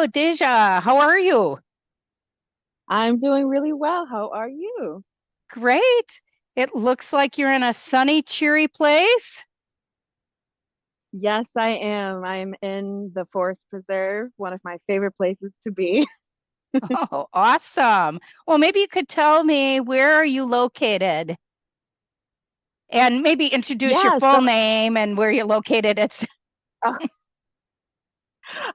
Hello, Deja. How are you? I'm doing really well. How are you? Great. It looks like you're in a sunny, cheery place. Yes, I am. I'm in the Forest Preserve, one of my favorite places to be. Oh, awesome. Well, maybe you could tell me where are you located and maybe introduce your Yeah, full so name and where you're located. It's uh,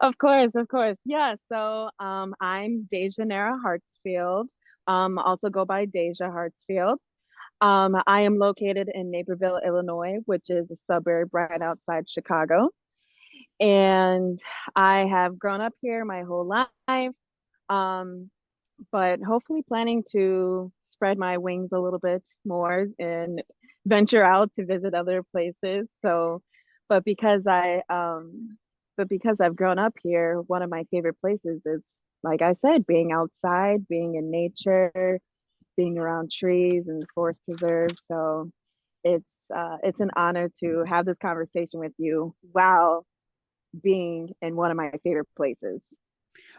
of course, of course. Yeah, so I'm Dejanera Hartsfield. Also go by Deja Hartsfield. I am located in Naperville, Illinois, which is a suburb right outside Chicago. And I have grown up here my whole life. Um, but hopefully planning to spread my wings a little bit more and venture out to visit other places. But because I but because I've grown up here, one of my favorite places is, like I said, being outside, being in nature, being around trees and forest preserves. So it's an honor to have this conversation with you while being in one of my favorite places.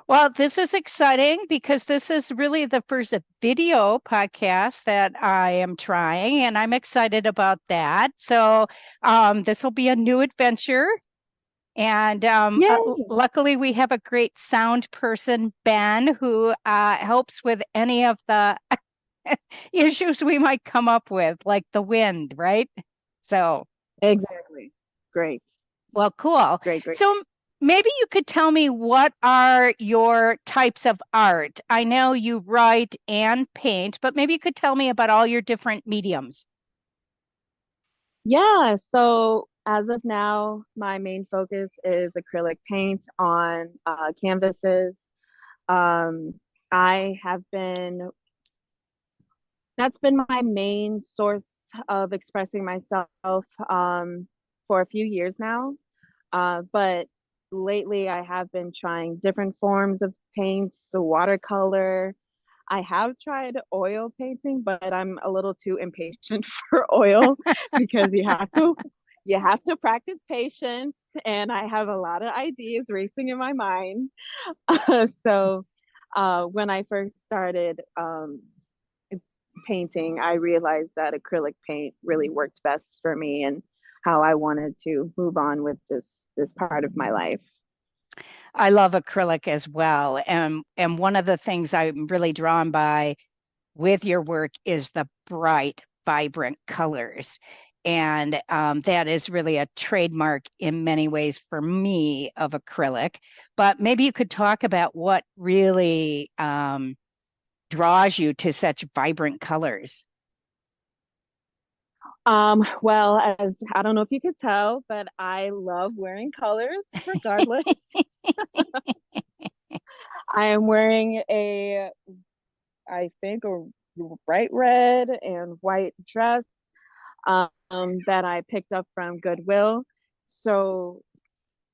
well, this is exciting because this is really the first video podcast that I am trying, and I'm excited about that. So, this will be a new adventure. And Yay! luckily, we have a great sound person, Ben, who helps with any of the issues we might come up with, like the wind, right? So, Exactly. Great. well, cool. Great, great. So maybe you could tell me what are your types of art? I know you write and paint, but maybe you could tell me about all your different mediums. Yeah, so as of now, my main focus is acrylic paint on canvases. Um, I have been, that's been my main source of expressing myself for a few years now. But lately, I have been trying different forms of paints, so watercolor. I have tried oil painting, but I'm a little too impatient for oil because you have to practice patience, and I have a lot of ideas racing in my mind. So when I first started painting, I realized that acrylic paint really worked best for me and how I wanted to move on with this part of my life. I love acrylic as well. And one of the things I'm really drawn by with your work is the bright, vibrant colors. And that is really a trademark in many ways for me of acrylic. But maybe you could talk about what really draws you to such vibrant colors. Well, as I don't know if you could tell, but I love wearing colors regardless. I am wearing I think, a bright red and white dress that I picked up from Goodwill. So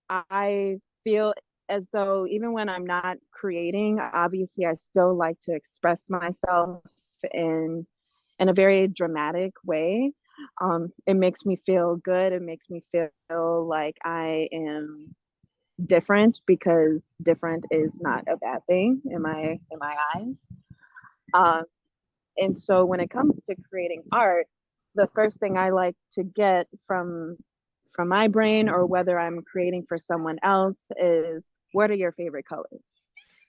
I feel as though even when I'm not creating, obviously I still like to express myself in in a very dramatic way. It makes me feel good. It makes me feel like I am different because different is not a bad thing in my eyes. Um, and so when it comes to creating art, the first thing I like to get from my brain or whether I'm creating for someone else is, what are your favorite colors?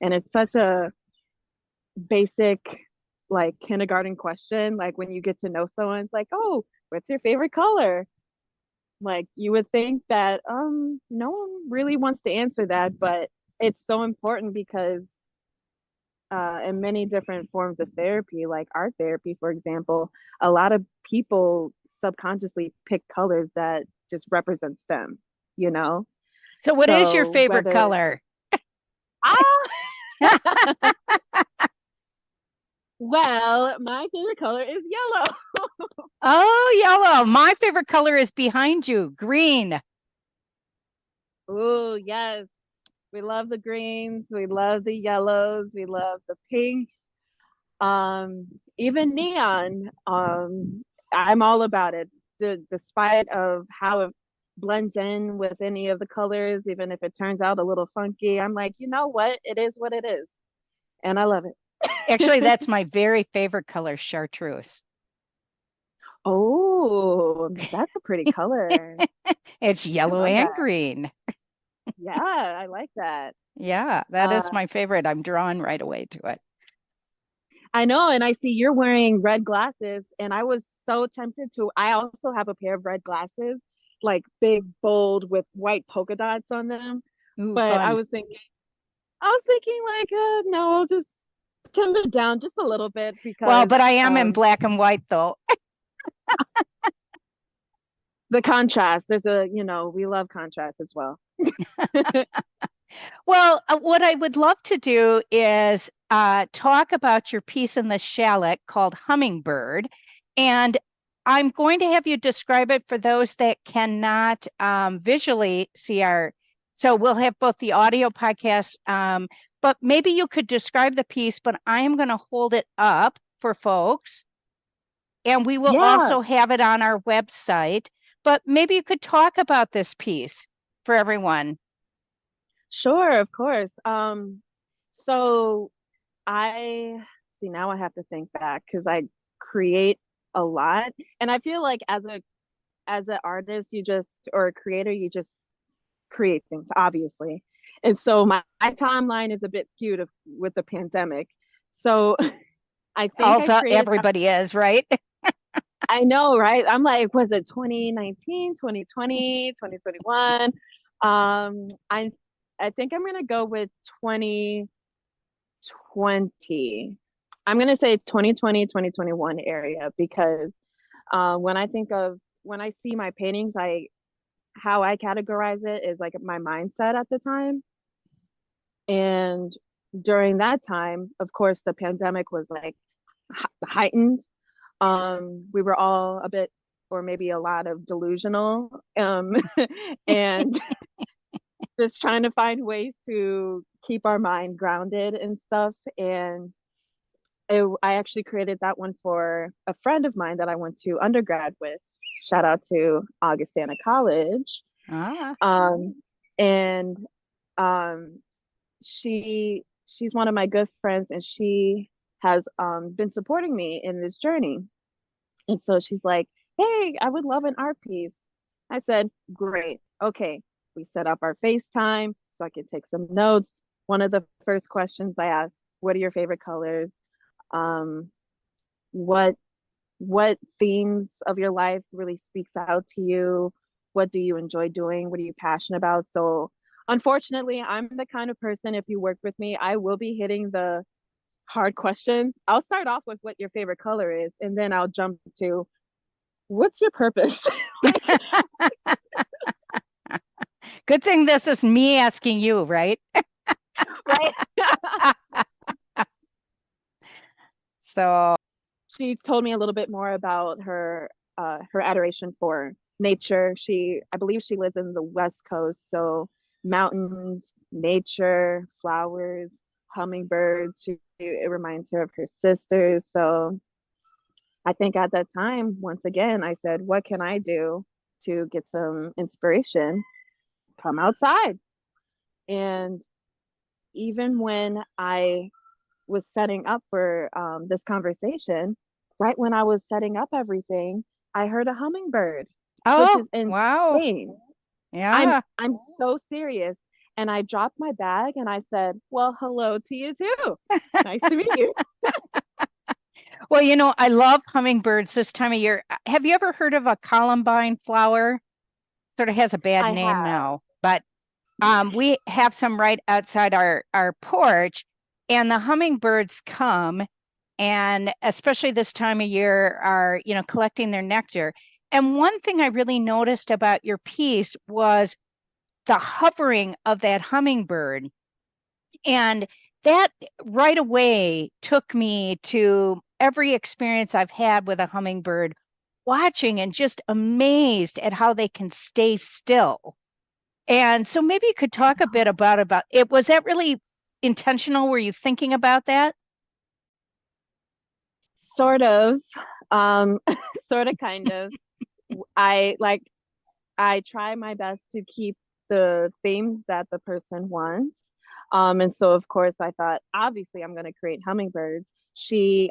And it's such a basic, like, kindergarten question. Like when you get to know someone, it's like, oh, what's your favorite color? Like you would think that no one really wants to answer that, but it's so important because in many different forms of therapy, like art therapy, for example, a lot of people subconsciously pick colors that just represents them, you know? So, what is your So favorite whether color? ah well, my favorite color is yellow. Oh, yellow. My favorite color is behind you, green. Oh, yes. We love the greens, we love the yellows, we love the pinks, even neon. I'm all about it. Despite of how blends in with any of the colors, even if it turns out a little funky. I'm like, you know what? It is what it is. And I love Actually, it. that's my very favorite color, chartreuse. Oh, that's a pretty color. It's I yellow love and that. green. Yeah, I like that. Yeah, that Uh, is my favorite. I'm drawn right away to it. I know, and I see you're wearing red glasses, and I was so tempted to. I also have a pair of red glasses, like big, bold with white polka dots on them. Ooh, But fun. I was thinking like, no, I'll just trim it down just a little bit Well, because but I am in black and white though. the contrast. There's a, we love contrast as well. Well, what I would love to do is talk about your piece in the shallot called Hummingbird. And I'm going to have you describe it for those that cannot visually see our. So we'll have both the audio podcast, but maybe you could describe the piece, but I am going to hold it up for folks. And we will Yeah, also have it on our website. But maybe you could talk about this piece for everyone. sure, of course. So I see now I have to think back because I create a lot, and I feel like as an artist, you just or a creator, you just create things, obviously. And so my timeline is a bit skewed with the pandemic. So I think I Also, created that. everybody is, right? I know, right? I'm like, was it 2019, 2020, 2021? I think I'm gonna go with 2020. I'm gonna say 2020, 2021 area because when I see my paintings, I how I categorize it is like my mindset at the time. And during that time, of course, the pandemic was like heightened. We were all a bit, or maybe a lot of delusional, and just trying to find ways to keep our mind grounded and stuff. And I actually created that one for a friend of mine that I went to undergrad with. Shout out to Augustana College. Ah, Um, and um, she's one of my good friends, and she has been supporting me in this journey. And so she's like, "Hey, I would love an art piece." I said, "Great, okay." We set up our FaceTime so I could take some notes. One of the first questions I asked, "What are your favorite colors? Um, what what themes of your life really speaks out to you? What do you enjoy doing? What are you passionate about?" So unfortunately, I'm the kind of person, if you work with me, I will be hitting the hard questions. I'll start off with what your favorite color is, and then I'll jump to what's your purpose? Like, good thing this is me asking you, right? right? So, She told me a little bit more about her adoration for nature. I believe she lives in the West Coast, so mountains, nature, flowers, hummingbirds. It reminds her of her sisters. So I think at that time, once again, I said, what can I do to get some inspiration? Come outside. And even when I was setting up for this conversation, right when I was setting up everything, I heard a hummingbird, which oh, is wow. insane. Yeah. I'm so serious. And I dropped my bag and I said, "Well, hello to you too. Nice to meet you." Well, I love hummingbirds this time of year. Have you ever heard of a columbine flower? Sort of has a bad I name have. now, but we have some right outside our porch, and the hummingbirds come, and especially this time of year, are collecting their nectar. And one thing I really noticed about your piece was the hovering of that hummingbird. And that right away took me to every experience I've had with a hummingbird, watching and just amazed at how they can stay still. And so maybe you could talk a bit about it. Was that really intentional? Were you thinking about that? Sort of, um, sort of, kind of. I like. I try my best to keep the themes that the person wants. And so of course I thought, obviously I'm going to create hummingbirds.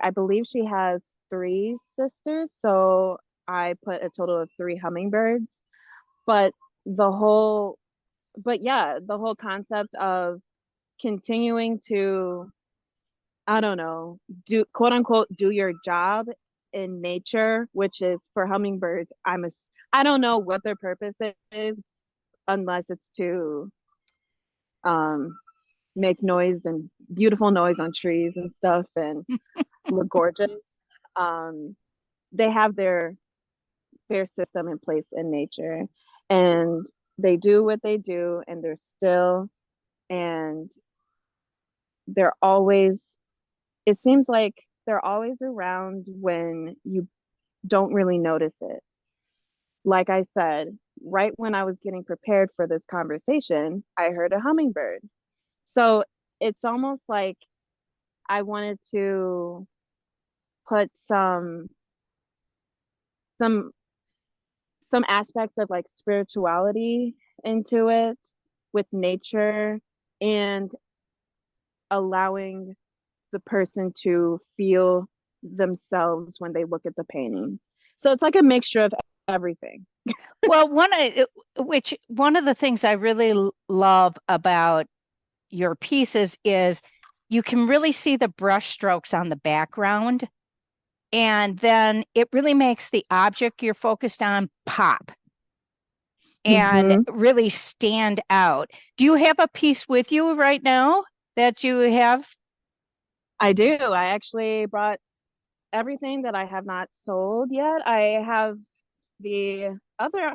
I believe she has three sisters, so I put a total of three hummingbirds. But the whole, but yeah, the whole concept of continuing to, I don't know, do quote unquote do your job in nature, which is for hummingbirds. I don't know what their purpose is, unless it's to um make noise and beautiful noise on trees and stuff and look gorgeous. Um, they have their system in place in nature, and they do what they do, and they're still, and they're always. It seems like they're always around when you don't really notice it. Like I said, right when I was getting prepared for this conversation, I heard a hummingbird. So it's almost like I wanted to put some some aspects of like spirituality into it with nature and allowing the person to feel themselves when they look at the painting. So it's like a mixture of everything. Well, one of the things I really love about your pieces is you can really see the brush strokes on the background, and then it really makes the object you're focused on pop and Mm-hmm. really stand out. Do you have a piece with you right now that you have? I do. I actually brought everything that I have not sold yet. I have the other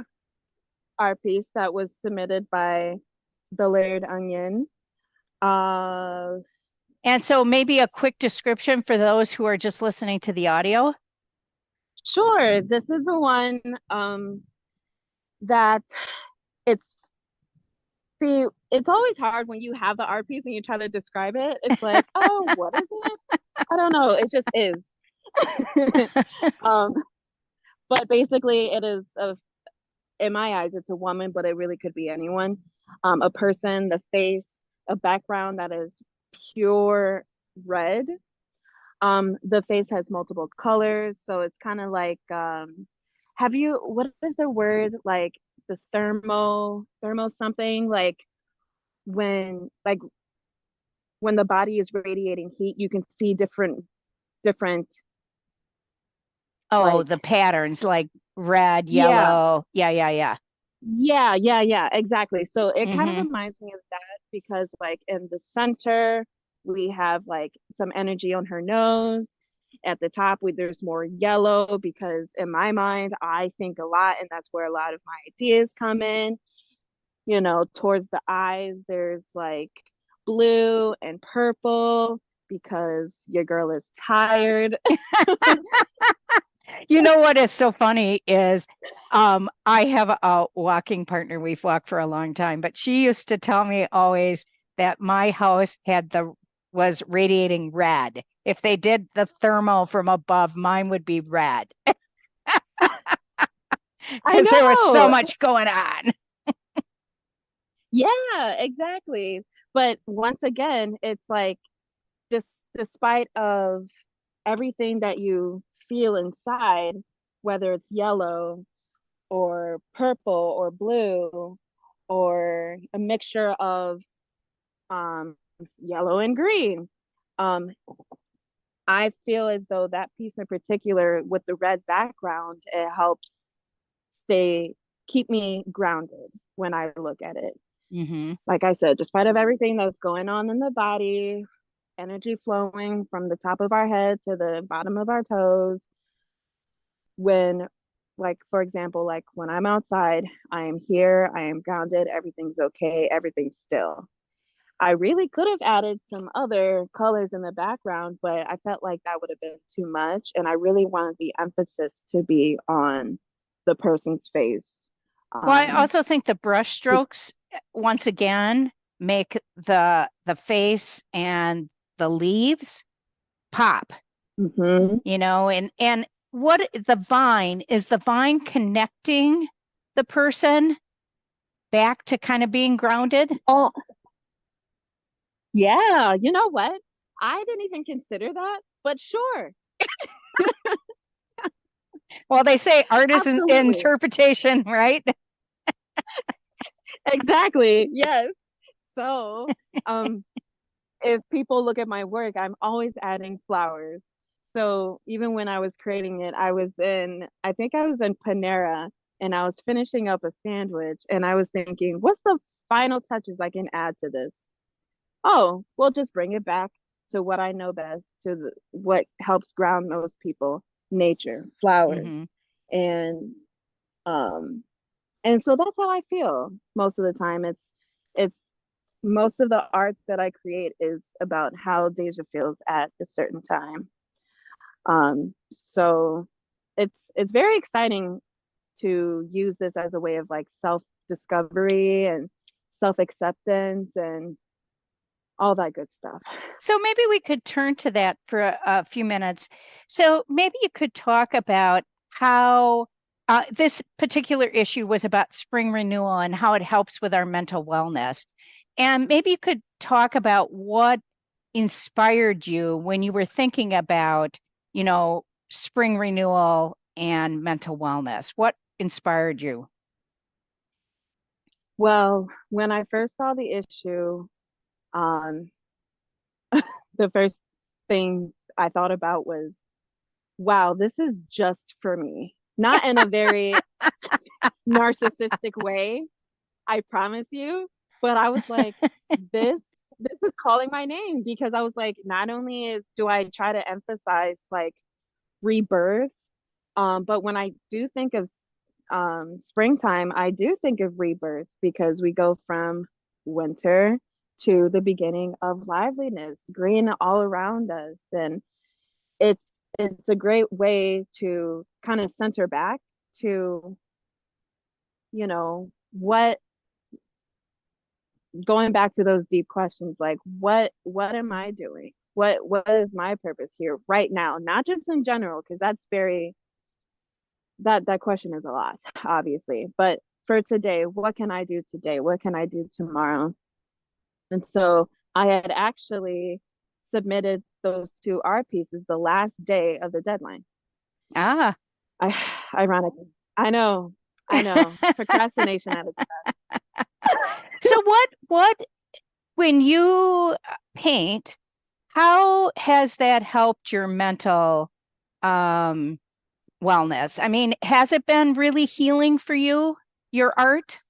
art piece that was submitted by the Layered Onion. Uh, And so maybe a quick description for those who are just listening to the audio. sure, this is the one that it's see, it's always hard when you have the art piece and you try to describe it. It's like, oh, what is it? I don't know. It just is. um, but basically, it is in my eyes, it's a woman, but it really could be anyone. A person, the face, a background that is pure red. The face has multiple colors, so it's kind of like have you what is the word like the thermo something like like when the body is radiating heat, you can see different Oh, like the patterns like red, yeah, yellow. Yeah, yeah, yeah. yeah, exactly. So it kind of Hmm. reminds me of that because like in the center we have like some energy on her nose. At the top, there's more yellow because in my mind, I think a lot, and that's where a lot of my ideas come in. You know, towards the eyes, there's like blue and purple because your girl is tired. You know what is so funny is I have a walking partner. We've walked for a long time, but she used to tell me always that my house was radiating red. If they did the thermal from above, mine would be red I because there was so know. much going on. Yeah, exactly. But once again, it's like despite of everything that you feel inside, whether it's yellow or purple or blue or a mixture of um, yellow and green, um, I feel as though that piece in particular with the red background, it helps stay keep me grounded when I look at it. Hmm. Like I said, despite of everything that's going on in the body, energy flowing from the top of our head to the bottom of our toes, when like for example, like when I'm outside, I am here, I am grounded, everything's okay, everything's still. I really could have added some other colors in the background, but I felt like that would have been too much. And I really wanted the emphasis to be on the person's face. Well, I Um, also think the brush strokes, once again, make the face and the leaves pop, mhm. and what the vine is the vine connecting? the person back to kind of being grounded? Oh, yeah. You know what? I didn't even consider that, but sure. Well, they say art is an Absolutely. interpretation, right? Exactly. Yes. So, um, if people look at my work, I'm always adding flowers. So even when I was creating it, I think I was in Panera and I was finishing up a sandwich and I was thinking, what's the final touches I can add to this? Oh, we'll just bring it back to what I know best, what helps ground most people, nature, flowers. Hmm. And um and so that's how I feel most of the time. It's most of the art that I create is about how Deja feels at a certain time. Um, so it's very exciting to use this as a way of like self discovery and self acceptance and all that good stuff. So maybe we could turn to that for a few minutes. So maybe you could talk about how this particular issue was about spring renewal and how it helps with our mental wellness. And maybe you could talk about what inspired you when you were thinking about, spring renewal and mental wellness. What inspired you? Well, when I first saw the issue, um, the first thing I thought about was, wow, this is just for me. Not in a very narcissistic way, I promise you. But I was like, this this is calling my name because I was like, not only do I try to emphasize like rebirth, but when I do think of springtime, I do think of rebirth because we go from winter to the beginning of liveliness, green all around us, and it's it's a great way to kind of center back to what going back to those deep questions like what am I doing, what is my purpose here right now, not just in general because that's very that question is a lot obviously, but for today, what can I do today, what can I do tomorrow. And so I had actually submitted those two art pieces the last day of the deadline. Ah. I ironically, I know procrastination at its So what when you paint, how has that helped your mental um wellness? I mean, has it been really healing for you, your art?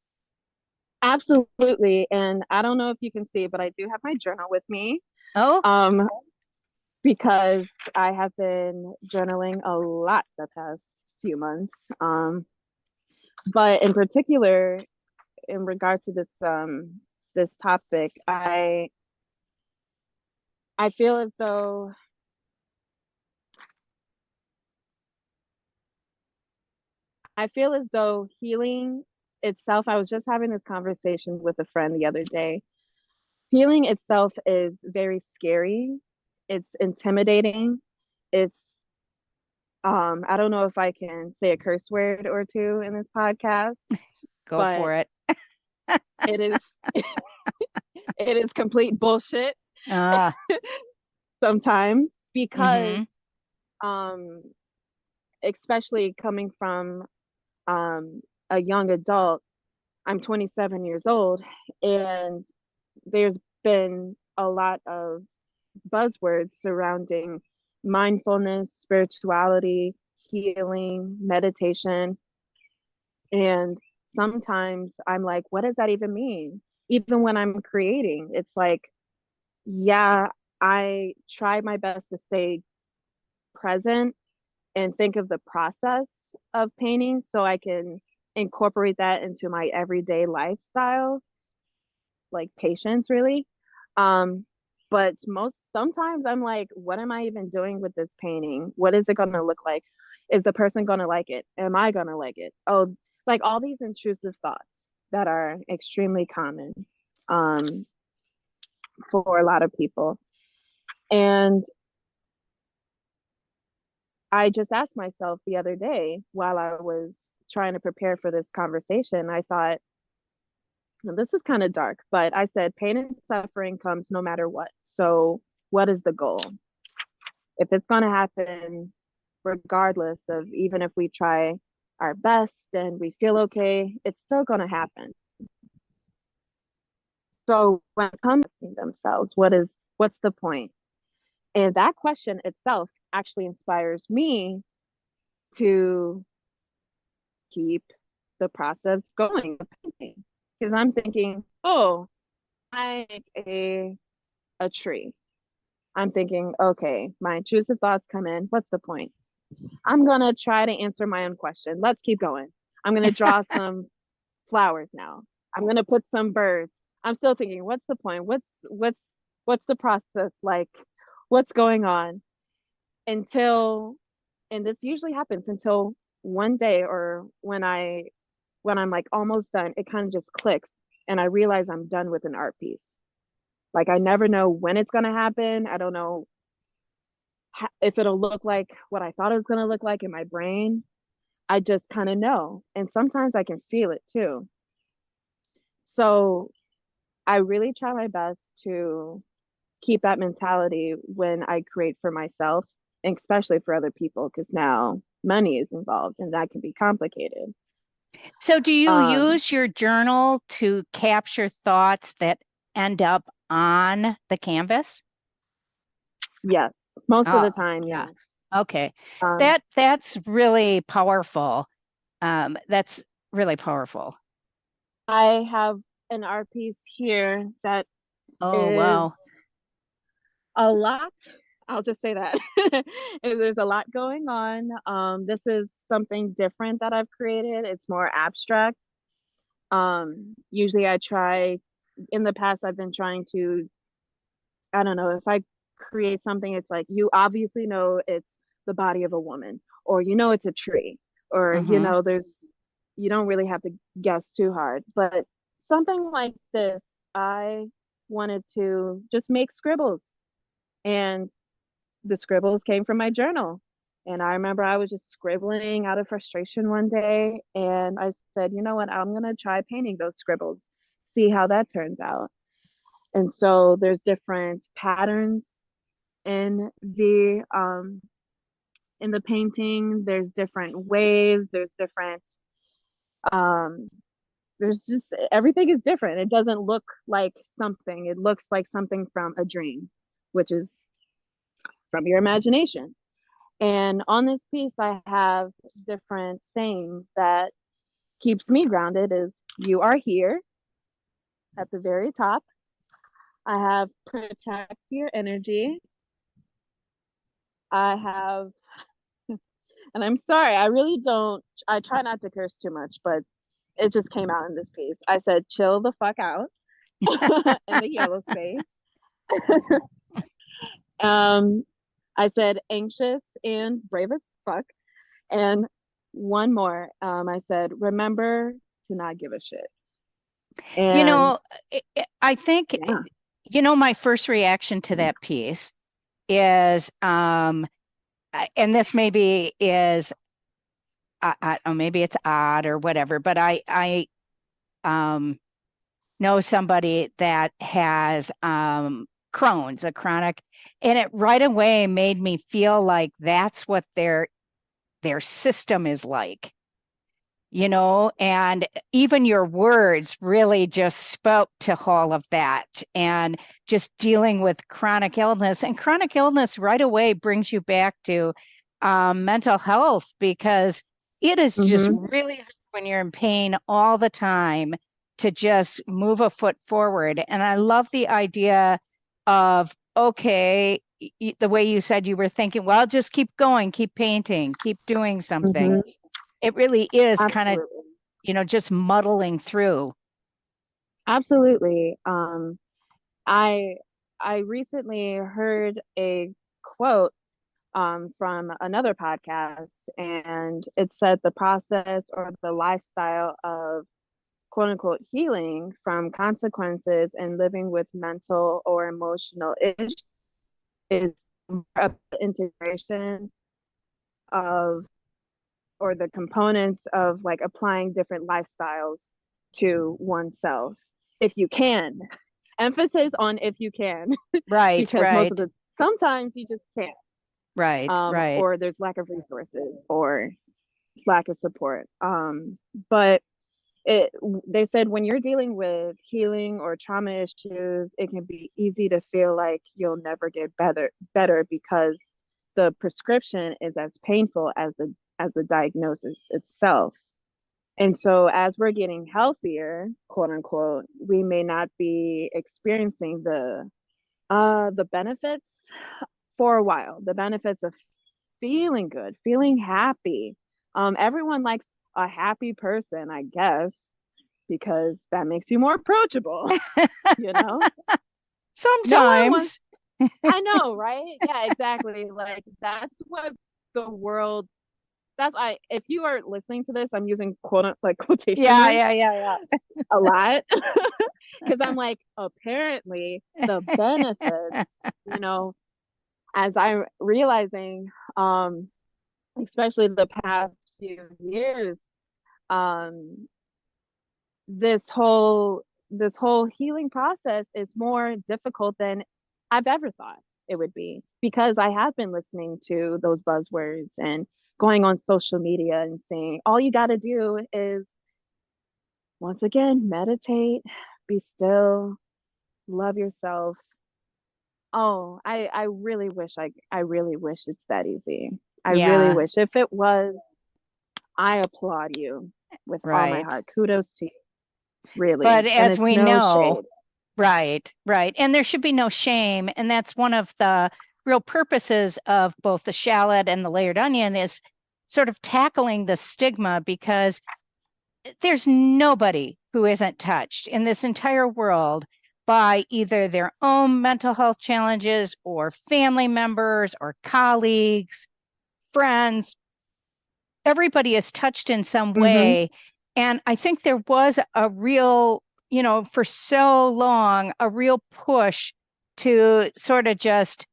absolutely. And I don't know if you can see, but I do have my journal with me. Oh, Um, because I have been journaling a lot the past few months. But in particular, in regard to this topic, I feel as though healing itself, I was just having this conversation with a friend the other day. Healing itself is very scary. It's intimidating. It's I don't know if I can say a curse word or two in this podcast, go but for it. it is it is complete bullshit Ah, sometimes because mm-hmm. um especially coming from a young adult. I'm 27 years old and there's been a lot of buzzwords surrounding mindfulness, spirituality, healing, meditation. And sometimes I'm like, what does that even mean? Even when I'm creating, it's like, yeah, I try my best to stay present and think of the process of painting so I can incorporate that into my everyday lifestyle, like patience, really. Um, but most sometimes I'm like, what am I even doing with this painting? What is it going to look like? Is the person going to like it? Am I going to like it? Oh, like all these intrusive thoughts that are extremely common um, for a lot of people. And I just asked myself the other day while I was trying to prepare for this conversation, I thought, this is kind of dark, but I said pain and suffering comes no matter what. So, what is the goal? If it's going to happen, regardless of even if we try our best and we feel okay, it's still going to happen. So, when it comes to themselves, what's the point? And that question itself actually inspires me to keep the process going, because I'm thinking, oh, I make a tree. I'm thinking, okay, my intrusive thoughts come in. What's the point? I'm gonna try to answer my own question. Let's keep going. I'm gonna draw some flowers now. I'm gonna put some birds. I'm still thinking, what's the point? What's the process like? What's going on? Until, and this usually happens until one day, or when I'm like almost done, it kind of just clicks and I realize I'm done with an art piece. Like I never know when it's going to happen. I don't know if it'll look like what I thought it was going to look like in my brain. I just kind of know. And sometimes I can feel it too. So I really try my best to keep that mentality when I create for myself, and especially for other people, because now money is involved and that can be complicated. So, do you Um, use your journal to capture thoughts that end up on the canvas? yes, most of Oh, the time, yeah. yes. Okay. Um, That's really powerful. That's really powerful. I have an art piece here that Oh, is wow. a lot. I'll just say that. There's a lot going on. This is something different that I've created. It's more abstract. Usually I try, in the past, I've been trying to, I don't know, if I create something, it's like you obviously know it's the body of a woman, or you know it's a tree, or Hmm. you don't really have to guess too hard. But something like this, I wanted to just make scribbles, and the scribbles came from my journal. And I remember I was just scribbling out of frustration one day, and I said, you know what, I'm gonna try painting those scribbles, see how that turns out. And so there's different patterns in the painting. There's different waves. Um there's just everything is different. It doesn't look like something. It looks like something from a dream, which is from your imagination. And on this piece, I have different sayings that keeps me grounded. Is you are here at the very top. I have protect your energy. I have, and I'm sorry, I really don't, I try not to curse too much, but it just came out in this piece. I said, chill the fuck out in the yellow space. Um, I said, anxious and brave as fuck. And one more, I said, remember to not give a shit. You And know, I think, yeah. my first reaction to that piece is, and this maybe is, maybe it's odd or whatever, but I um, know somebody that has Crohn's, a chronic, and it right away made me feel like that's what their system is like, and even your words really just spoke to all of that, and just dealing with chronic illness. And chronic illness right away brings you back to mental health, because it is just Mm-hmm. really hard when you're in pain all the time to just move a foot forward. And I love the idea of, okay, the way you said you were thinking, well, just keep going, keep painting, keep doing something. Mm-hmm. It really is kind of, Absolutely. just muddling through. Absolutely. I I recently heard a quote from another podcast, and it said the process or the lifestyle of quote unquote healing from consequences and living with mental or emotional issues is more of the integration of or the components of like applying different lifestyles to oneself if you can. Emphasis on if you can, Right, because most of right, the sometimes you just can't. right, right. Or there's lack of resources or lack of support. But it they said when you're dealing with healing or trauma issues, it can be easy to feel like you'll never get better because the prescription is as painful as the diagnosis itself. And so as we're getting healthier, quote unquote, we may not be experiencing the benefits for a while, the benefits of feeling good, feeling happy. Everyone likes a happy person, I guess, because that makes you more approachable, you know? No one wants, Sometimes. I know, right? Yeah, exactly. Like that's what the world, that's why if you are listening to this, I'm using quote like quotation Yeah, marks yeah, yeah, a lot because I'm like, apparently the benefits, you know, as I'm realizing, especially the past few years, um, this whole healing process is more difficult than I've ever thought it would be because I have been listening to those buzzwords and going on social media and saying all you got to do is once again meditate, be still, love yourself. Oh, I really wish it's that easy. I really yeah, wish if it was, I applaud you with all my right. heart. Kudos to you, really. But And as it's we no know, shade. right, right. And there should be no shame. And that's one of the real purposes of both the shallot and the layered onion is sort of tackling the stigma because there's nobody who isn't touched in this entire world by either their own mental health challenges or family members or colleagues, friends. Everybody is touched in some Mm-hmm. way. And I think there was a real, for so long, a real push to sort of just,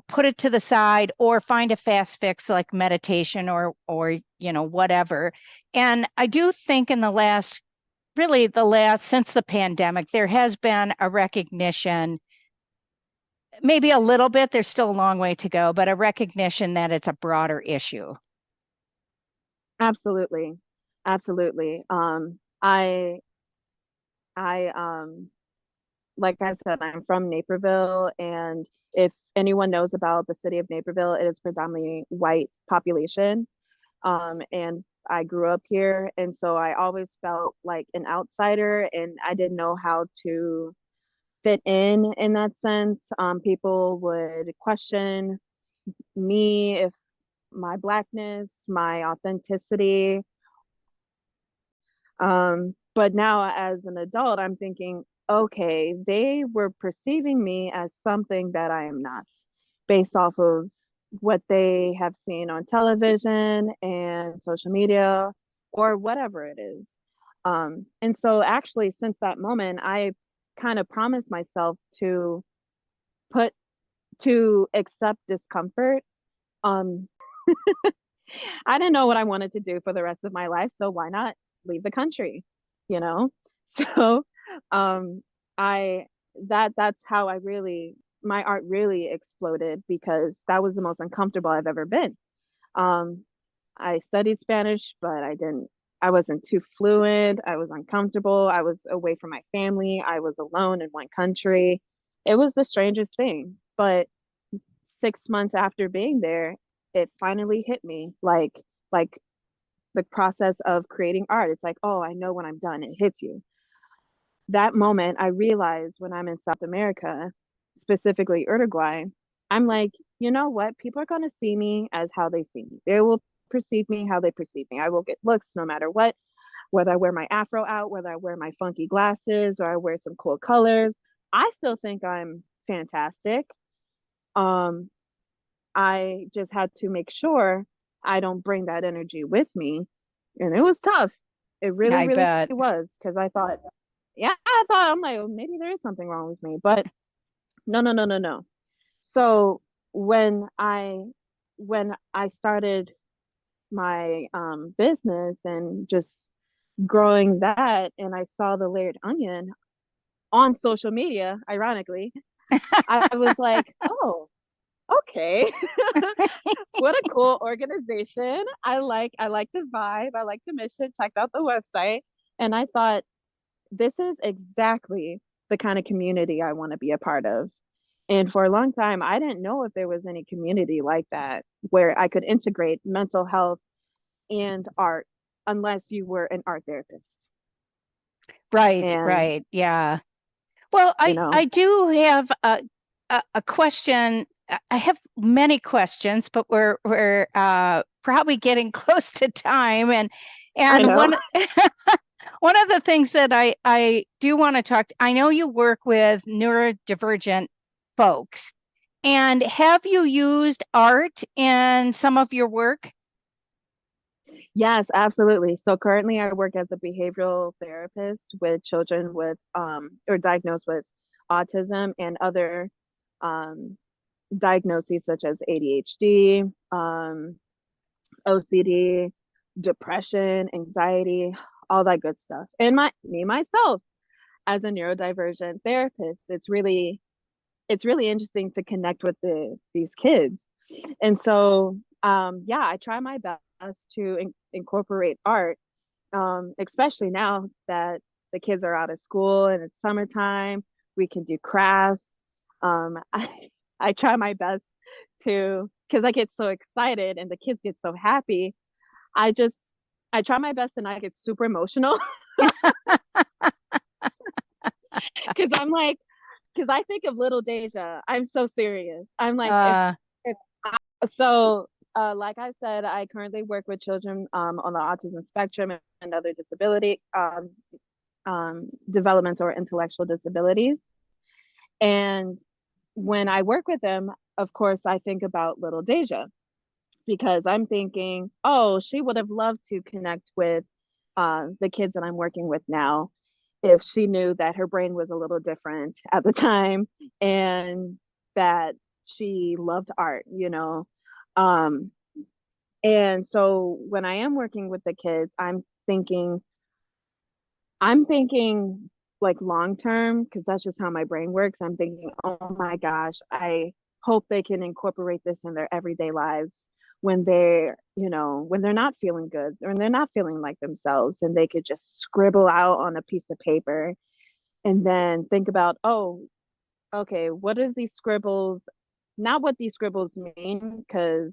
put it to the side or find a fast fix like meditation or whatever. And I do think in the last since the pandemic, there has been a recognition, maybe a little bit, there's still a long way to go, but a recognition that it's a broader issue. Absolutely. Absolutely. I like I said, I'm from Naperville, and if anyone knows about the city of Naperville, it is predominantly white population. And I grew up here, and so I always felt like an outsider, and I didn't know how to fit in that sense. People would question me if my blackness, my authenticity. But now as an adult, I'm thinking, okay, they were perceiving me as something that I am not based off of what they have seen on television and social media or whatever it is. And so actually since that moment, I kind of promised myself put to accept discomfort. Um, I didn't know what I wanted to do for the rest of my life, so why not leave the country, you know? So, um, I that's how I really my art really exploded because that was the most uncomfortable I've ever been. Um, I studied Spanish, but I wasn't too fluent. I was uncomfortable. I was away from my family. I was alone in one country. It was the strangest thing. But 6 months after being there, it finally hit me like the process of creating art. It's like, oh, I know when I'm done. It hits you. That moment, I realized when I'm in South America, specifically Uruguay, I'm like, you know what? People are going to see me as how they see me. They will perceive me how they perceive me. I will get looks no matter what, whether I wear my afro out, whether I wear my funky glasses or I wear some cool colors. I still think I'm fantastic. Um, I just had to make sure I don't bring that energy with me. And it was tough. It really, I really bet. was because I thought, yeah, I thought, I'm like, well, maybe there is something wrong with me. But no, no, no, no, no. So when I when I started my business and just growing that, and I saw the layered onion on social media, ironically, I was like, oh, okay. What a cool organization. I like the vibe. I like the mission. Checked out the website and I thought this is exactly the kind of community I want to be a part of. And for a long time, I didn't know if there was any community like that where I could integrate mental health and art unless you were an art therapist. Right, And, right. Yeah. Well, you I know, do have a question. I have many questions, but we're probably getting close to time. I And know. one of the things that I do want to talk, I know you work with neurodivergent folks. And have you used art in some of your work? Yes, absolutely. So currently I work as a behavioral therapist with children with or diagnosed with autism and other um diagnoses such as ADHD, OCD, depression, anxiety, all that good stuff. And myself as a neurodivergent therapist, it's really interesting to connect with these kids. And so yeah, I try my best to incorporate art, especially now that the kids are out of school and it's summertime, we can do crafts. I try my best to, because I get so excited and the kids get so happy. I just I try my best and I get super emotional because I'm like, because I think of little Deja. I'm so serious. I'm like, Uh, if so, like I said, I currently work with children on the autism spectrum and other disability, developmental or intellectual disabilities. And when I work with them, of course, I think about little Deja because I'm thinking, oh, she would have loved to connect with the kids that I'm working with now if she knew that her brain was a little different at the time and that she loved art. Um, and so when I am working with the kids, I'm thinking like long term because that's just how my brain works. I'm thinking, oh my gosh, I hope they can incorporate this in their everyday lives when they're not feeling good or when they're not feeling like themselves and they could just scribble out on a piece of paper and then think about, oh, okay, what are these scribbles? Not what these scribbles mean, because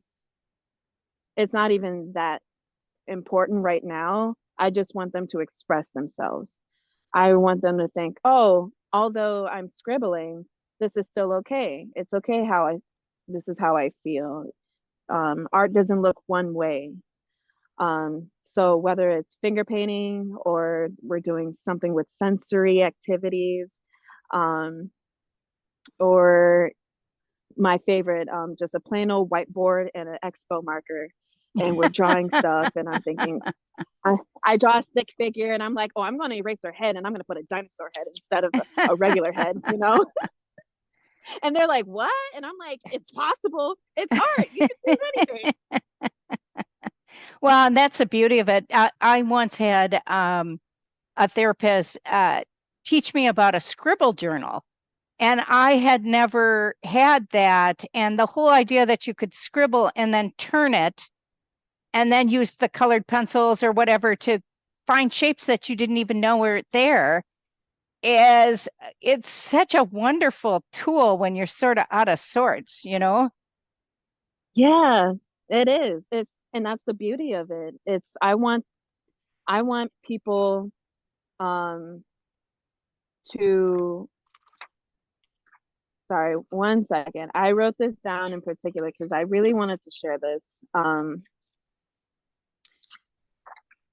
it's not even that important right now. I just want them to express themselves. I want them to think, oh, although I'm scribbling, this is still okay. It's okay this is how I feel. Art doesn't look one way. So whether it's finger painting or we're doing something with sensory activities, um, or my favorite, just a plain old whiteboard and an expo marker, and we're drawing stuff, and I'm thinking, I, I draw a stick figure and I'm like, oh, I'm going to erase her head and I'm going to put a dinosaur head instead of a regular head. And they're like, what? And I'm like, it's possible. It's art. You can do anything. well, and that's the beauty of it. I once had a therapist teach me about a scribble journal. And I had never had that. And the whole idea that you could scribble and then turn it and then use the colored pencils or whatever to find shapes that you didn't even know were there is it's such a wonderful tool when you're sort of out of sorts. Yeah, it is. And that's the beauty of it. I want people um to sorry, one second. I wrote this down in particular because I really wanted to share this.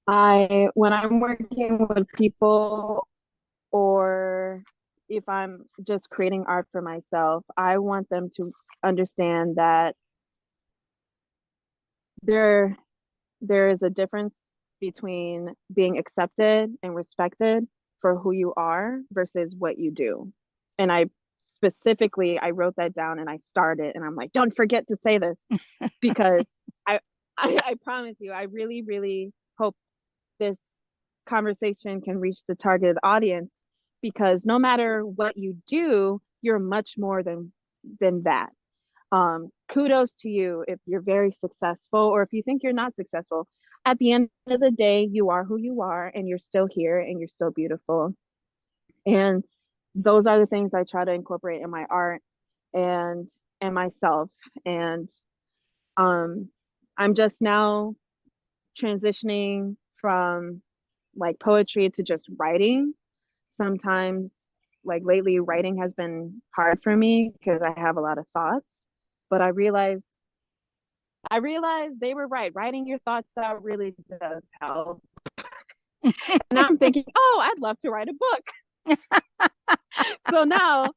I when I'm working with people or if I'm just creating art for myself, I want them to understand that there there is a difference between being accepted and respected for who you are versus what you do. And I wrote that down and I started and I'm like, don't forget to say this because I I promise you, I really, really hope this conversation can reach the targeted audience because no matter what you do, you're much more than that. Kudos to you if you're very successful or if you think you're not successful. At the end of the day, you are who you are and you're still here and you're still beautiful. And those are the things I try to incorporate in my art and myself. And um I'm just now transitioning from like poetry to just writing. Sometimes like lately writing has been hard for me because I have a lot of thoughts, but I realized they were right. Writing your thoughts out really does help. And I'm thinking, oh, I'd love to write a book. So now,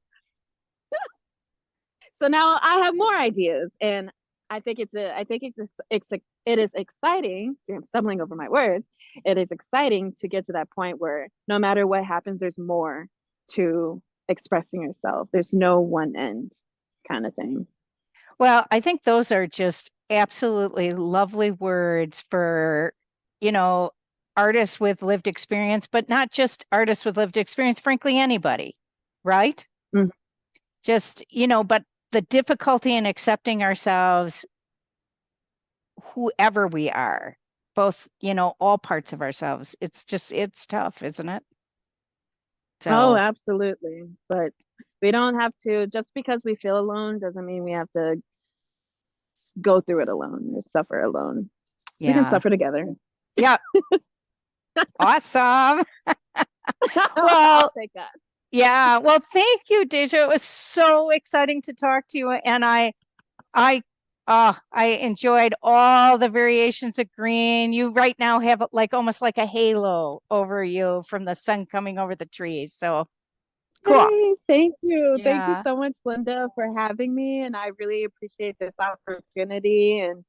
so now I have more ideas, and it is exciting. I'm stumbling over my words. It is exciting to get to that point where no matter what happens, there's more to expressing yourself. There's no one end kind of thing. Well, I think those are just absolutely lovely words for, you know, artists with lived experience, but not just artists with lived experience, frankly, anybody, right? Mm. Just, but the difficulty in accepting ourselves, whoever we are, both, all parts of ourselves. It's tough, isn't it? Oh, So, absolutely. But we don't have to, just because we feel alone doesn't mean we have to go through it alone or suffer alone. We can yeah. suffer together. Yeah. Awesome. I'll Well, take that. yeah. Well, thank you, Deja. It was so exciting to talk to you. And I, I enjoyed all the variations of green. You right now have like almost like a halo over you from the sun coming over the trees. So cool. Hey, thank you. Thank you Yeah. so much, Linda, for having me. And I really appreciate this opportunity and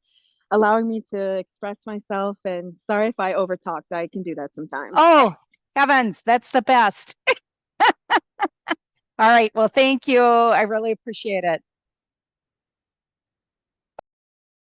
allowing me to express myself. And sorry if I overtalked. I can do that sometimes. Oh, heavens, that's the best. All right. Well, thank you. I really appreciate it.